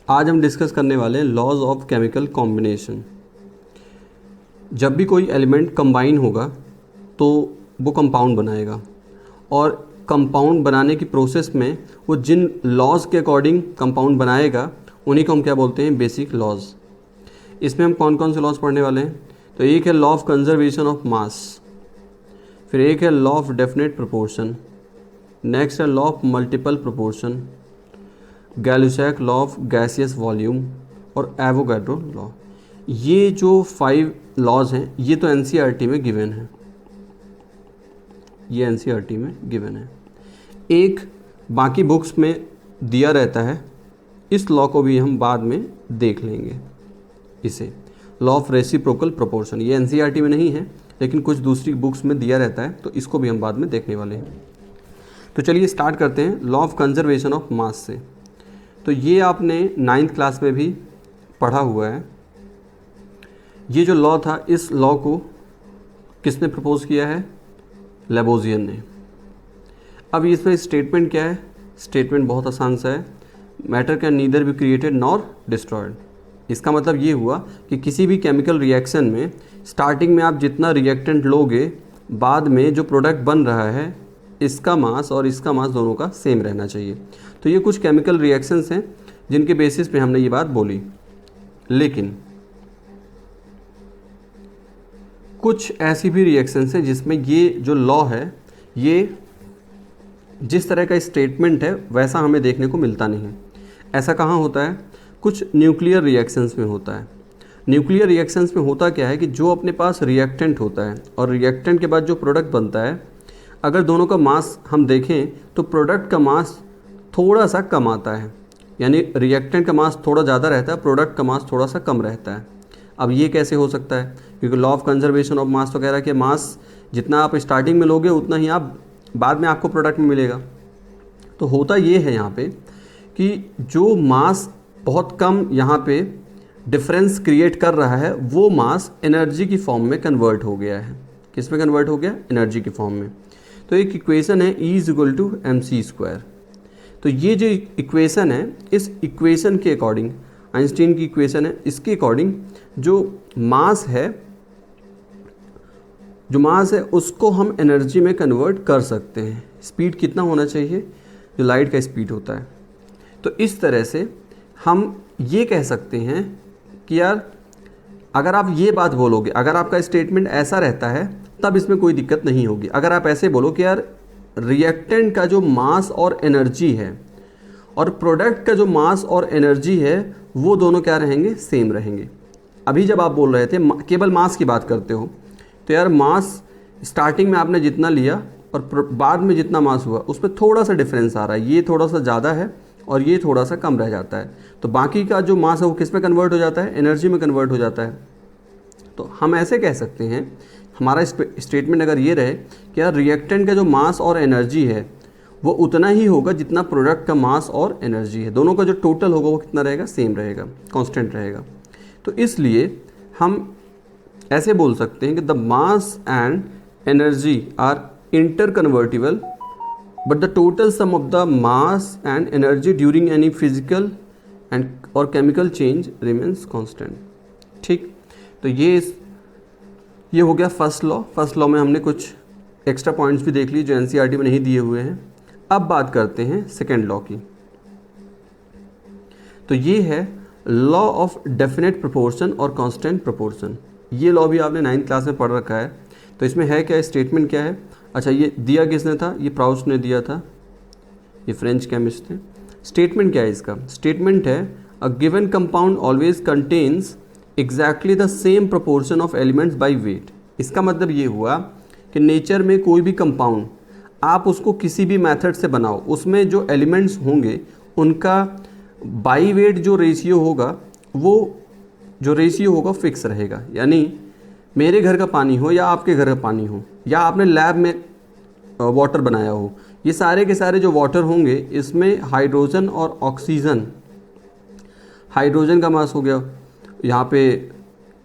आज हम डिस्कस करने वाले हैं लॉज ऑफ केमिकल कॉम्बिनेशन। जब भी कोई एलिमेंट कंबाइन होगा तो वो कंपाउंड बनाएगा, और कंपाउंड बनाने की प्रोसेस में वो जिन लॉज के अकॉर्डिंग कंपाउंड बनाएगा उन्हीं को हम क्या बोलते हैं, बेसिक लॉज। इसमें हम कौन कौन से लॉज पढ़ने वाले हैं? तो एक है law of conservation of mass, फिर एक है law of definite proportion, next है law of multiple proportion, Gay Lussac law of gaseous volume और एवोगैड्रो लॉ। ये जो 5 लॉज हैं ये तो एनसीईआरटी में गिवन है, ये एनसीईआरटी में गिवन है। एक बाकी बुक्स में दिया रहता है, इस लॉ को भी हम बाद में देख लेंगे। इसे लॉ ऑफ रेसिप्रोकल प्रोपोर्शन, ये एनसीईआरटी में नहीं है लेकिन कुछ दूसरी बुक्स में दिया रहता है, तो इसको भी हम बाद में देखने वाले हैं। तो चलिए स्टार्ट करते हैं लॉ ऑफ कंजर्वेशन ऑफ मास से। तो ये आपने 9th क्लास में भी पढ़ा हुआ है। ये जो लॉ था, इस लॉ को किसने प्रपोज किया है? लेबोजियन ने। अब इसमें स्टेटमेंट क्या है? स्टेटमेंट बहुत आसान सा है, matter can neither be created nor destroyed. इसका मतलब ये हुआ कि किसी भी केमिकल रिएक्शन में स्टार्टिंग में आप जितना रिएक्टेंट लोगे, बाद में जो प्रोडक्ट बन रहा है इसका मास और इसका मास दोनों का सेम रहना चाहिए। तो ये कुछ केमिकल रिएक्शंस हैं जिनके बेसिस पे हमने ये बात बोली। लेकिन कुछ ऐसी भी रिएक्शंस हैं जिसमें ये जो लॉ है, ये जिस तरह का स्टेटमेंट है वैसा हमें देखने को मिलता नहीं। ऐसा कहाँ होता है? कुछ न्यूक्लियर रिएक्शंस में होता है। न्यूक्लियर रिएक्शंस में होता क्या है कि जो अपने पास रिएक्टेंट होता है और रिएक्टेंट के बाद जो प्रोडक्ट बनता है, अगर दोनों का मास हम देखें तो प्रोडक्ट का मास थोड़ा सा कम आता है, यानी रिएक्टेंट का मास थोड़ा ज़्यादा रहता है, प्रोडक्ट का मास थोड़ा सा कम रहता है। अब ये कैसे हो सकता है? क्योंकि लॉ ऑफ कंजर्वेशन ऑफ मास तो कह रहा है कि मास जितना आप स्टार्टिंग में लोगे उतना ही आप बाद में आपको प्रोडक्ट में मिलेगा। तो होता ये है यहाँ पे कि जो मास बहुत कम यहाँ पे डिफरेंस क्रिएट कर रहा है, वो मास एनर्जी की फॉर्म में कन्वर्ट हो गया है। किस में कन्वर्ट हो गया? एनर्जी की फॉर्म में। तो एक इक्वेशन है E = mc²। तो ये जो इक्वेशन है, इस इक्वेशन के अकॉर्डिंग, आइंस्टीन की इक्वेशन है, इसके अकॉर्डिंग जो मास है उसको हम एनर्जी में कन्वर्ट कर सकते हैं। स्पीड कितना होना चाहिए? जो लाइट का स्पीड होता है। तो इस तरह से हम ये कह सकते हैं कि यार अगर आप ये बात बोलोगे, अगर आपका स्टेटमेंट ऐसा रहता है तब इसमें कोई दिक्कत नहीं होगी। अगर आप ऐसे बोलो कि यार रिएक्टेंट का जो मास और एनर्जी है और प्रोडक्ट का जो मास और एनर्जी है वो दोनों क्या रहेंगे? सेम रहेंगे। अभी जब आप बोल रहे थे केवल मास की बात करते हो, तो यार मास स्टार्टिंग में आपने जितना लिया और बाद में जितना मास हुआ उसमें थोड़ा सा डिफरेंस आ रहा है, ये थोड़ा सा ज़्यादा है और ये थोड़ा सा कम रह जाता है। तो बाकी का जो मास है वो किस में कन्वर्ट हो जाता है? एनर्जी में कन्वर्ट हो जाता है। तो हम ऐसे कह सकते हैं, हमारा स्टेटमेंट अगर ये रहे कि यार रिएक्टेंट का जो मास और एनर्जी है वो उतना ही होगा जितना प्रोडक्ट का मास और एनर्जी है। दोनों का जो टोटल होगा वो कितना रहेगा? सेम रहेगा, कांस्टेंट रहेगा। तो इसलिए हम ऐसे बोल सकते हैं कि the mass and energy are interconvertible but the total sum of the mass and energy during any physical and और केमिकल चेंज रिमेन्स कांस्टेंट। ठीक, तो ये हो गया फर्स्ट लॉ। फर्स्ट लॉ में हमने कुछ एक्स्ट्रा पॉइंट्स भी देख लिए जो एनसीईआरटी में नहीं दिए हुए हैं। अब बात करते हैं सेकेंड लॉ की। तो ये है लॉ ऑफ डेफिनेट प्रोपोर्शन और कांस्टेंट प्रोपोर्शन। ये लॉ भी आपने 9th क्लास में पढ़ रखा है। तो इसमें है क्या? स्टेटमेंट क्या है? अच्छा, ये दिया किसने था? ये प्राउस्ट ने दिया था, ये फ्रेंच केमिस्ट थे। स्टेटमेंट क्या है इसका? स्टेटमेंट है a given compound always contains exactly the same proportion of elements by weight. इसका मतलब ये हुआ कि नेचर में कोई भी कंपाउंड आप उसको किसी भी मेथड से बनाओ, उसमें जो एलिमेंट्स होंगे उनका बाई वेट जो रेशियो होगा, वो जो रेशियो होगा फिक्स रहेगा। यानी मेरे घर का पानी हो या आपके घर का पानी हो या आपने लैब में वाटर बनाया हो, ये सारे के सारे जो वाटर होंगे इसमें हाइड्रोजन और ऑक्सीजन, हाइड्रोजन का मास हो गया यहाँ पे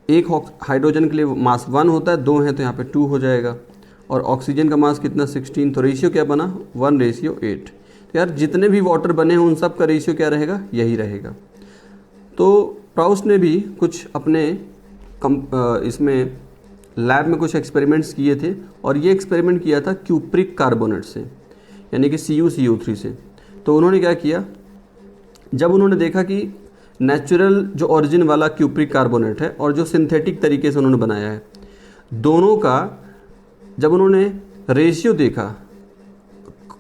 एक हाइड्रोजन के लिए मास 1 होता है, 2 है तो यहाँ पे 2 हो जाएगा, और ऑक्सीजन का मास कितना 16, तो रेशियो क्या बना 1:8। तो यार जितने भी वाटर बने हैं उन सब का रेशियो क्या रहेगा? यही रहेगा। तो प्राउस्ट ने भी कुछ अपने इसमें लैब में कुछ एक्सपेरिमेंट्स किए थे और ये एक्सपेरिमेंट किया था क्यूप्रिक कार्बोनेट से, यानी कि CuCO3 से। तो उन्होंने क्या किया, जब उन्होंने देखा कि नेचुरल जो ओरिजिन वाला क्यूप्रिक कार्बोनेट है और जो सिंथेटिक तरीके से उन्होंने बनाया है, दोनों का जब उन्होंने रेशियो देखा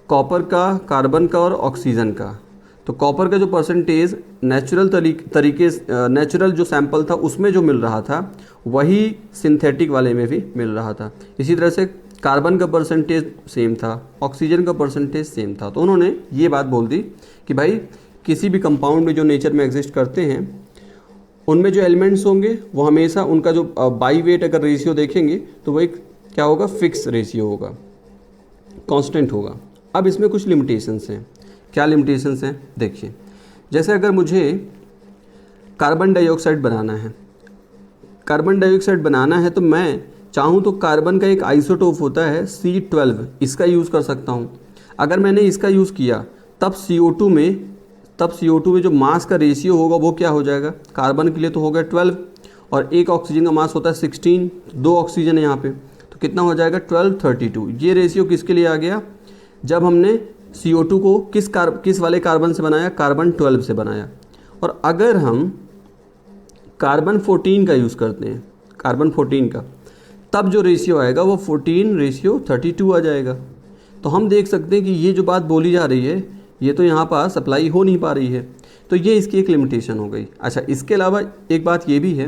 कॉपर का, कार्बन का और ऑक्सीजन का, तो कॉपर का जो परसेंटेज नेचुरल जो सैंपल था उसमें जो मिल रहा था वही सिंथेटिक वाले में भी मिल रहा था। इसी तरह से कार्बन का परसेंटेज सेम था, ऑक्सीजन का परसेंटेज सेम था। तो उन्होंने ये बात बोल दी कि भाई किसी भी कंपाउंड में जो नेचर में एग्जिस्ट करते हैं उनमें जो एलिमेंट्स होंगे वो हमेशा उनका जो बाई वेट अगर रेशियो देखेंगे तो वो एक क्या होगा, फिक्स रेशियो होगा, कांस्टेंट होगा। अब इसमें कुछ लिमिटेशंस हैं। क्या लिमिटेशंस हैं देखिए, जैसे अगर मुझे कार्बन डाइऑक्साइड बनाना है, तो मैं चाहूँ तो कार्बन का एक आइसोटोप होता है C12, इसका यूज़ कर सकता हूँ। अगर मैंने इसका यूज़ किया तब CO2 में जो मास का रेशियो होगा वो क्या हो जाएगा, कार्बन के लिए तो हो गया 12 और एक ऑक्सीजन का मास होता है 16, 2 ऑक्सीजन है यहाँ पे, तो कितना हो जाएगा 12:32। ये रेशियो किसके लिए आ गया, जब हमने CO2 को किस वाले कार्बन से बनाया, कार्बन 12 से बनाया। और अगर हम कार्बन 14 का यूज़ करते हैं, कार्बन 14 का, तब जो रेशियो आएगा वो 14:32 आ जाएगा। तो हम देख सकते हैं कि ये जो बात बोली जा रही है ये तो यहाँ पास अप्लाई हो नहीं पा रही है, तो ये इसकी एक लिमिटेशन हो गई। अच्छा, इसके अलावा एक बात ये भी है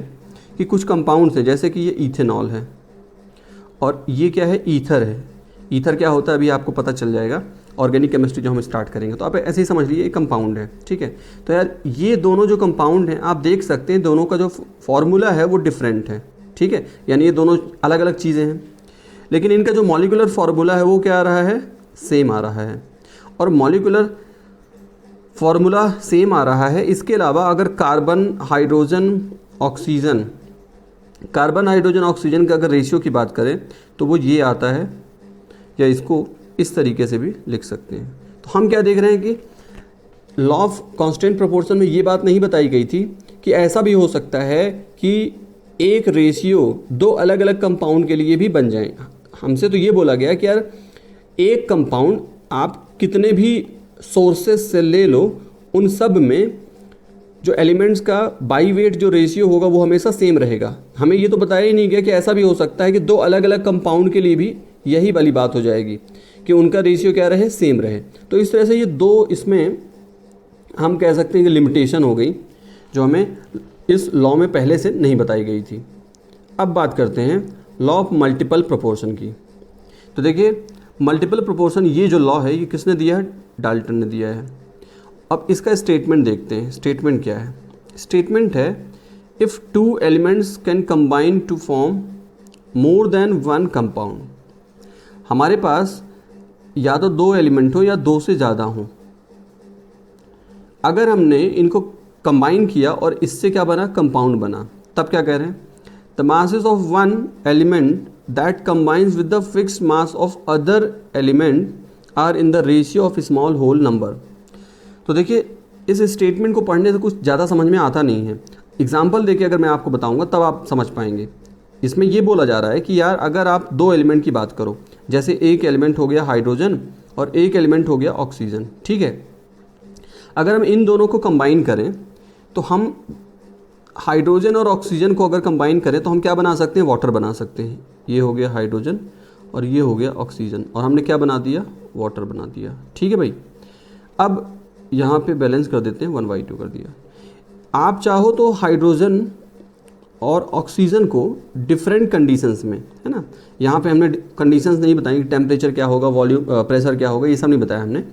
कि कुछ कंपाउंड्स हैं, जैसे कि ये इथेनॉल है और ये क्या है, ईथर है। ईथर क्या होता है अभी आपको पता चल जाएगा, ऑर्गेनिक केमिस्ट्री जो हम स्टार्ट करेंगे, तो आप ऐसे ही समझ लीजिए एक कंपाउंड है, ठीक है। तो यार ये दोनों जो कंपाउंड हैं आप देख सकते हैं दोनों का जो फॉर्मूला है वो डिफरेंट है, ठीक है, यानी ये दोनों अलग अलग चीज़ें हैं, लेकिन इनका जो मॉलिक्यूलर फार्मूला है वो क्या आ रहा है, सेम आ रहा है। और मॉलिक्यूलर फार्मूला सेम आ रहा है, इसके अलावा अगर कार्बन हाइड्रोजन ऑक्सीजन का अगर रेशियो की बात करें तो वो ये आता है, या इसको इस तरीके से भी लिख सकते हैं। तो हम क्या देख रहे हैं कि लॉ ऑफ कांस्टेंट प्रोपोर्शन में ये बात नहीं बताई गई थी कि ऐसा भी हो सकता है कि एक रेशियो दो अलग अलग कंपाउंड के लिए भी बन जाए। हमसे तो ये बोला गया कि यार एक कंपाउंड आप कितने भी सोर्सेस से ले लो, उन सब में जो एलिमेंट्स का बाई वेट जो रेशियो होगा वो हमेशा सेम रहेगा। हमें ये तो बताया ही नहीं गया कि ऐसा भी हो सकता है कि दो अलग अलग कंपाउंड के लिए भी यही वाली बात हो जाएगी कि उनका रेशियो क्या रहे, सेम रहे। तो इस तरह से ये दो इसमें हम कह सकते हैं कि लिमिटेशन हो गई जो हमें इस लॉ में पहले से नहीं बताई गई थी। अब बात करते हैं लॉ ऑफ मल्टीपल प्रोपोर्शन की। तो देखिए मल्टीपल प्रोपोर्शन ये जो लॉ है ये किसने दिया है, डाल्टन ने दिया है। अब इसका स्टेटमेंट देखते हैं, स्टेटमेंट क्या है। स्टेटमेंट है if two elements can combine to form more than one compound. हमारे पास या तो दो एलिमेंट हो या दो से ज़्यादा हो, अगर हमने इनको कंबाइन किया और इससे क्या बना, कंपाउंड बना, तब क्या कह रहे हैं, the masses of one element that combines with the fixed mass of other element are in the ratio of small whole number. तो देखिए इस स्टेटमेंट को पढ़ने से कुछ ज़्यादा समझ में आता नहीं है। एग्जाम्पल देके अगर मैं आपको बताऊंगा तब आप समझ पाएंगे। इसमें यह बोला जा रहा है कि यार अगर आप दो एलिमेंट की बात करो, जैसे एक एलिमेंट हो गया हाइड्रोजन और एक एलिमेंट हो गया ऑक्सीजन, ठीक है, अगर हम इन दोनों को कंबाइन करें तो हम हाइड्रोजन और ऑक्सीजन को अगर कंबाइन करें तो हम क्या बना सकते हैं, वाटर बना सकते हैं। ये हो गया हाइड्रोजन और ये हो गया ऑक्सीजन, और हमने क्या बना दिया, वाटर बना दिया, ठीक है भाई। अब यहाँ पे बैलेंस कर देते हैं, 1/2 कर दिया। आप चाहो तो हाइड्रोजन और ऑक्सीजन को डिफरेंट कंडीशंस में, है ना, यहाँ पे हमने कंडीशंस नहीं बताई, टेम्परेचर क्या होगा, वॉल्यूम प्रेशर क्या होगा, ये सब नहीं बताया हमने।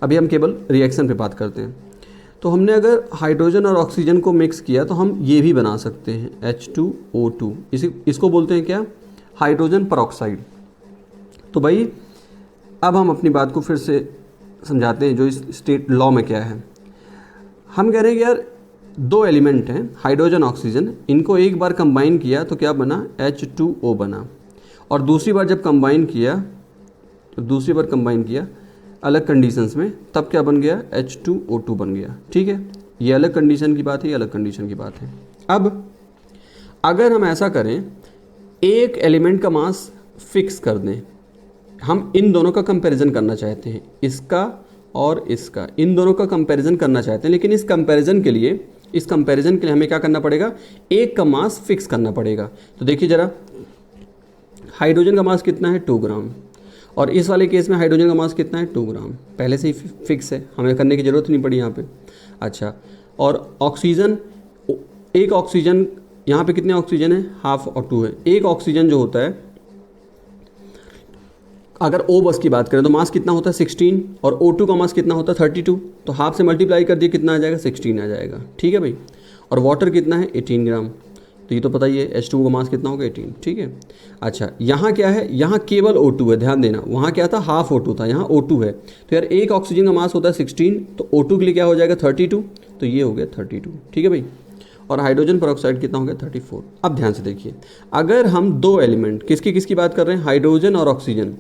अभी हम केवल रिएक्शन पे बात करते हैं। तो हमने अगर हाइड्रोजन और ऑक्सीजन को मिक्स किया तो हम ये भी बना सकते हैं H2O2, इसको बोलते हैं क्या, हाइड्रोजन परऑक्साइड। तो भाई अब हम अपनी बात को फिर से समझाते हैं जो इस स्टेट लॉ में क्या है। हम कह रहे हैं कि यार दो एलिमेंट हैं हाइड्रोजन ऑक्सीजन, इनको एक बार कंबाइन किया तो क्या बना, H2O बना, और दूसरी बार जब कंबाइन किया अलग कंडीशंस में, तब क्या बन गया, H2O2 बन गया, ठीक है। ये अलग कंडीशन की बात है, ये अलग कंडीशन की बात है। अब अगर हम ऐसा करें, एक एलिमेंट का मास फिक्स कर दें, हम इन दोनों का कंपैरिजन करना चाहते हैं, इसका और इसका, इन दोनों का कंपैरिजन करना चाहते हैं, लेकिन इस कंपैरिजन के लिए हमें क्या करना पड़ेगा, एक का मास फिक्स करना पड़ेगा। तो देखिए ज़रा, हाइड्रोजन का मास कितना है 2 ग्राम, और इस वाले केस में हाइड्रोजन का मास कितना है 2 ग्राम, पहले से ही फिक्स है, हमें करने की ज़रूरत नहीं पड़ी यहाँ पे। अच्छा, और ऑक्सीजन, एक ऑक्सीजन, यहाँ पे कितने ऑक्सीजन है, हाफ और 2 है। एक ऑक्सीजन जो होता है, अगर O बस की बात करें तो मास कितना होता है 16, और O2 का मास कितना होता है 32, तो हाफ से मल्टीप्लाई कर दिए कितना आ जाएगा 16 आ जाएगा, ठीक है भाई। और वाटर कितना है 18 ग्राम, तो ये तो पता ही है H2O का मास कितना होगा 18, ठीक है। अच्छा, यहाँ क्या है, यहाँ केवल O2 है, ध्यान देना, वहाँ क्या था हाफ O2 था, यहाँ O2 है। तो यार एक ऑक्सीजन का मास होता है 16, तो O2 के लिए क्या हो जाएगा 32, तो ये हो गया 32, ठीक है भाई। और हाइड्रोजन पेरोक्साइड कितना हो गया 34। अब ध्यान से देखिए, अगर हम दो एलिमेंट, किसकी बात कर रहे हैं, हाइड्रोजन और ऑक्सीजन,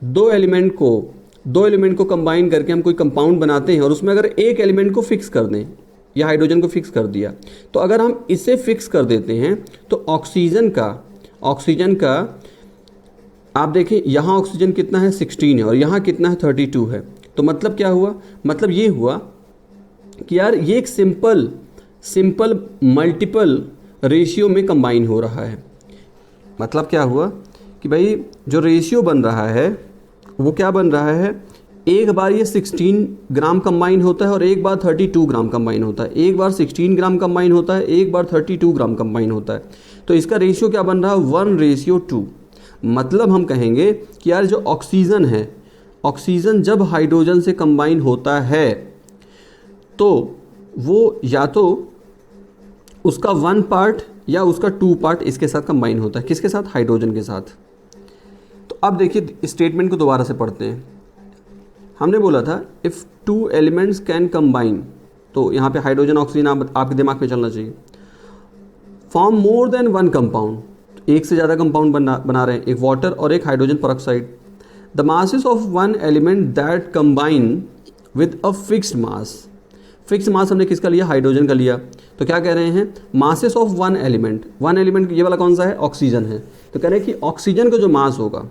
दो एलिमेंट को कंबाइन करके हम कोई कंपाउंड बनाते हैं, और उसमें अगर एक एलिमेंट को फिक्स कर दें, या हाइड्रोजन को फिक्स कर दिया, तो अगर हम इसे फिक्स कर देते हैं तो ऑक्सीजन का आप देखें, यहाँ ऑक्सीजन कितना है 16 है, और यहाँ कितना है 32 है। तो मतलब क्या हुआ, मतलब ये हुआ कि यार ये एक सिंपल मल्टीपल रेशियो में कंबाइन हो रहा है। मतलब क्या हुआ कि भाई जो रेशियो बन रहा है वो क्या बन रहा है, एक बार ये 16 ग्राम कंबाइन होता है और एक बार 32 ग्राम कंबाइन होता है, एक बार 16 ग्राम कंबाइन होता है, एक बार 32 ग्राम कंबाइन होता है। तो इसका रेशियो क्या बन रहा है 1:2। मतलब हम कहेंगे कि यार जो ऑक्सीजन है, ऑक्सीजन जब हाइड्रोजन से कंबाइन होता है तो वो या तो उसका 1 पार्ट या उसका 2 पार्ट इसके साथ कंबाइन होता है, किसके साथ, हाइड्रोजन के साथ। तो अब देखिए स्टेटमेंट को दोबारा से पढ़ते हैं। हमने बोला था इफ़ 2 एलिमेंट्स कैन कंबाइन, तो यहाँ पे हाइड्रोजन ऑक्सीजन आपके दिमाग में चलना चाहिए, फॉर्म मोर देन 1 कंपाउंड, एक से ज़्यादा कंपाउंड बना रहे हैं, एक वाटर और एक hydrogen peroxide. The masses of 1 element that combine with a fixed mass, fix mass हमने किसका लिया, हाइड्रोजन का लिया। तो क्या कह रहे हैं, मासेस ऑफ 1 एलिमेंट, ये वाला कौन सा है, ऑक्सीजन है। तो कह रहे हैं कि ऑक्सीजन का जो मास होगा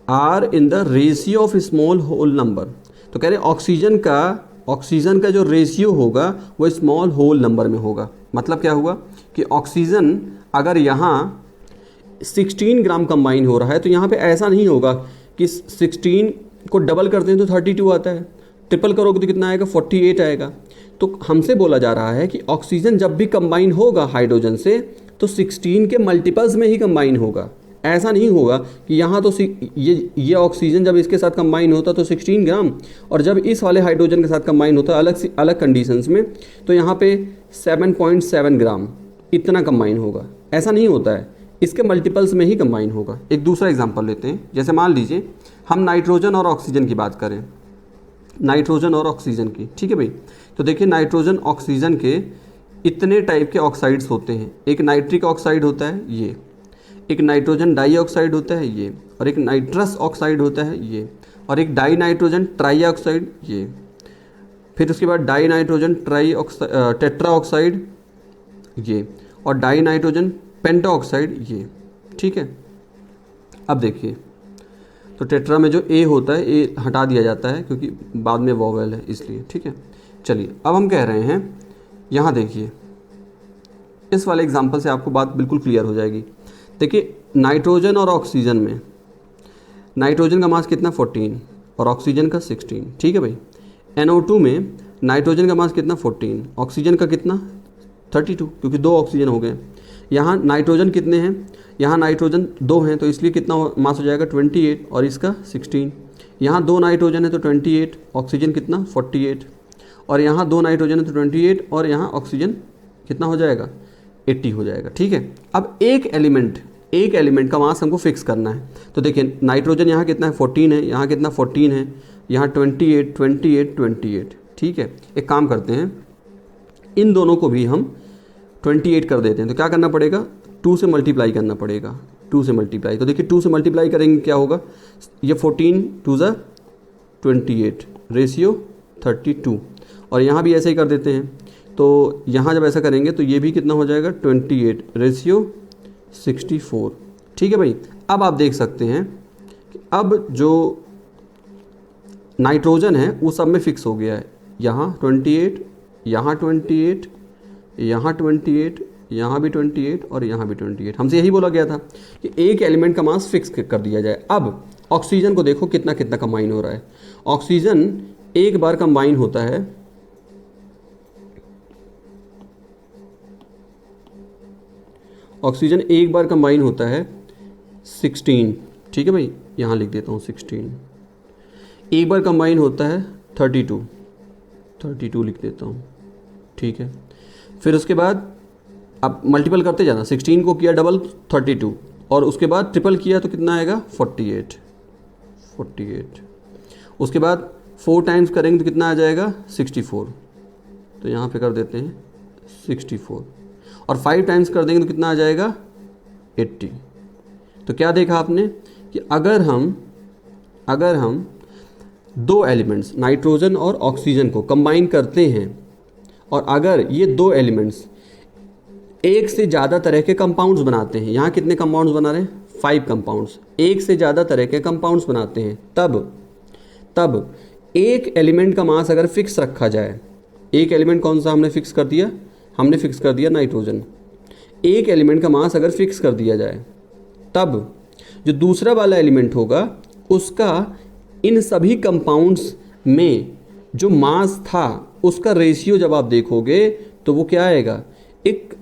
are in the ratio of small whole number. तो कह रहे हैं ऑक्सीजन का जो रेशियो होगा वो स्मॉल होल नंबर में होगा। मतलब क्या हुआ कि ऑक्सीजन अगर यहाँ 16 ग्राम कंबाइन हो रहा है, तो यहाँ पे ऐसा नहीं होगा कि 16 को डबल करते हैं तो 32 आता है, ट्रिपल करोगे तो कितना आएगा 48 आएगा। तो हमसे बोला जा रहा है कि ऑक्सीजन जब भी कंबाइन होगा हाइड्रोजन से तो 16 के मल्टीपल्स में ही कंबाइन होगा। ऐसा नहीं होगा कि यहाँ तो ये ऑक्सीजन जब इसके साथ कंबाइन होता तो 16 ग्राम, और जब इस वाले हाइड्रोजन के साथ कंबाइन होता अलग कंडीशंस में तो यहाँ पे 7.7 ग्राम इतना कंबाइन होगा। ऐसा नहीं होता है, इसके मल्टीपल्स में ही कंबाइन होगा। एक दूसरा एग्जांपल लेते हैं, जैसे मान लीजिए हम नाइट्रोजन और ऑक्सीजन की बात करें, नाइट्रोजन और ऑक्सीजन की, ठीक है भाई। तो देखिए नाइट्रोजन ऑक्सीजन के इतने टाइप के ऑक्साइड्स होते हैं, एक नाइट्रिक ऑक्साइड होता है ये, एक नाइट्रोजन डाइऑक्साइड होता है ये, और एक नाइट्रस ऑक्साइड होता है ये, और एक डाई नाइट्रोजन ट्राई ऑक्साइड ये, फिर उसके बाद डाई नाइट्रोजन टेट्रा ऑक्साइड ये, और डाई नाइट्रोजन पेंटा ऑक्साइड ये, ठीक है। अब देखिए तो टेट्रा में जो ए होता है ए हटा दिया जाता है क्योंकि बाद में वोवेल है इसलिए, ठीक है। चलिए अब हम कह रहे हैं, यहाँ देखिए इस वाले एग्जांपल से आपको बात बिल्कुल क्लियर हो जाएगी। देखिए नाइट्रोजन और ऑक्सीजन में, नाइट्रोजन का मास कितना 14 और ऑक्सीजन का 16, ठीक है भाई। NO2 में नाइट्रोजन का मास कितना 14, ऑक्सीजन का कितना 32, क्योंकि 2 ऑक्सीजन हो गए। यहाँ नाइट्रोजन कितने हैं, यहाँ नाइट्रोजन 2 हैं तो इसलिए कितना मास हो जाएगा 28, और इसका 16। यहाँ 2 नाइट्रोजन है तो 28, ऑक्सीजन कितना 48, और यहाँ 2 नाइट्रोजन है तो 28, और यहाँ ऑक्सीजन कितना हो जाएगा 80 हो जाएगा, ठीक है। अब एक एलिमेंट का मास हमको फिक्स करना है। तो देखिए नाइट्रोजन यहाँ कितना है 14 है, यहाँ कितना 14 है, यहाँ 28, ठीक है। एक काम करते हैं, इन दोनों को भी हम 28 कर देते हैं। तो क्या करना पड़ेगा, 2 से मल्टीप्लाई करना पड़ेगा, 2 से मल्टीप्लाई। तो देखिए 2 से मल्टीप्लाई करेंगे क्या होगा, ये 14 2 ज़ा 28 रेशियो 32, और यहाँ भी ऐसे ही कर देते हैं। तो यहाँ जब ऐसा करेंगे तो ये भी कितना हो जाएगा 28:64। ठीक है भाई। अब आप देख सकते हैं कि अब जो नाइट्रोजन है वो सब में फिक्स हो गया है। यहाँ 28, यहाँ 28, यहाँ 28, यहाँ भी 28 और यहाँ भी 28। हमसे यही बोला गया था कि एक एलिमेंट का मास फिक्स कर दिया जाए। अब ऑक्सीजन को देखो कितना कितना कंबाइन हो रहा है। ऑक्सीजन एक बार कंबाइन होता है ऑक्सीजन एक बार कंबाइन होता है 16। ठीक है भाई, यहाँ लिख देता हूँ 16। एक बार कंबाइन होता है 32 लिख देता हूँ। ठीक है, फिर उसके बाद अब मल्टीपल करते जाना। 16 को किया डबल 32 और उसके बाद ट्रिपल किया तो कितना आएगा 48। उसके बाद 4 टाइम्स करेंगे तो कितना आ जाएगा 64। तो यहाँ पे कर देते हैं 64 और 5 टाइम्स कर देंगे तो कितना आ जाएगा 80। तो क्या देखा आपने कि अगर हम दो एलिमेंट्स नाइट्रोजन और ऑक्सीजन को कंबाइन करते हैं और अगर ये दो एलिमेंट्स एक से ज़्यादा तरह के कंपाउंड्स बनाते हैं, यहाँ कितने कंपाउंड्स बना रहे हैं 5 कंपाउंड्स, एक से ज़्यादा तरह के कंपाउंड्स बनाते हैं, तब एक एलिमेंट का मास अगर फिक्स रखा जाए, एक एलिमेंट कौन सा हमने फिक्स कर दिया, नाइट्रोजन। एक एलिमेंट का मास अगर फिक्स कर दिया जाए तब जो दूसरा वाला एलिमेंट होगा उसका इन सभी कंपाउंड्स में जो मास था उसका रेशियो जब आप देखोगे तो वो क्या आएगा, एक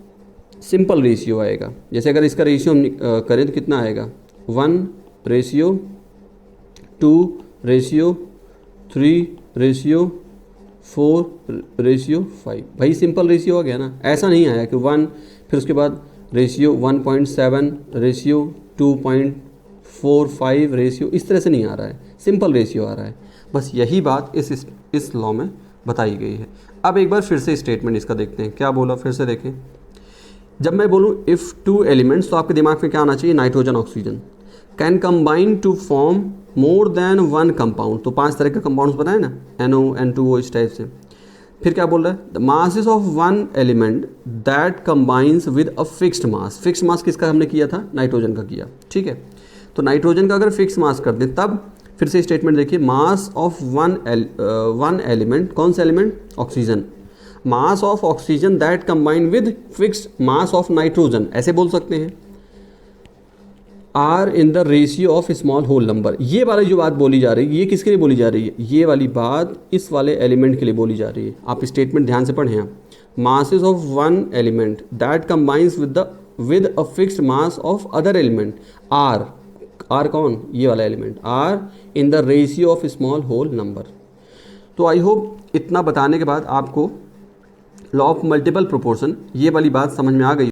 सिंपल रेशियो आएगा। जैसे अगर इसका रेशियो हम करें तो कितना आएगा 1:3:4:5। भाई सिंपल रेशियो आ गया ना। ऐसा नहीं आया कि 1 फिर उसके बाद रेशियो 1.7:2.45 रेशियो, इस तरह से नहीं आ रहा है, सिंपल रेशियो आ रहा है। बस यही बात इस लॉ में बताई गई है। अब एक बार फिर से स्टेटमेंट इसका देखते हैं, क्या बोला फिर से देखें। जब मैं बोलूँ इफ़ 2 एलिमेंट्स तो आपके दिमाग में क्या आना चाहिए, nitrogen oxygen can combine to form more than 1 compound. तो 5 तरह के कंपाउंड्स बनाए ना, NO N2O इस टाइप से। फिर क्या बोल रहा है, the masses of 1 element that combines with a fixed mass. Fixed mass किसका हमने किया था, नाइट्रोजन का किया। ठीक है, तो नाइट्रोजन का अगर फिक्स मास कर दें तब फिर से स्टेटमेंट देखिए, मास ऑफ वन एलिमेंट, कौन सा element, oxygen, mass of oxygen that combine with fixed mass of nitrogen, ऐसे बोल सकते हैं, are in the ratio of small whole number. ये वाली जो बात बोली जा रही है ये किसके लिए बोली जा रही है, ये वाली बात इस वाले एलिमेंट के लिए बोली जा रही है। आप स्टेटमेंट ध्यान से पढ़ें आप, masses of 1 element that combines with a fixed mass of other element are कौन, ये वाला element, are in the ratio of small whole number. तो आई होप इतना बताने के बाद आपको लॉ ऑफ मल्टीपल प्रोपोर्शन ये वाली बात समझ में आ गई।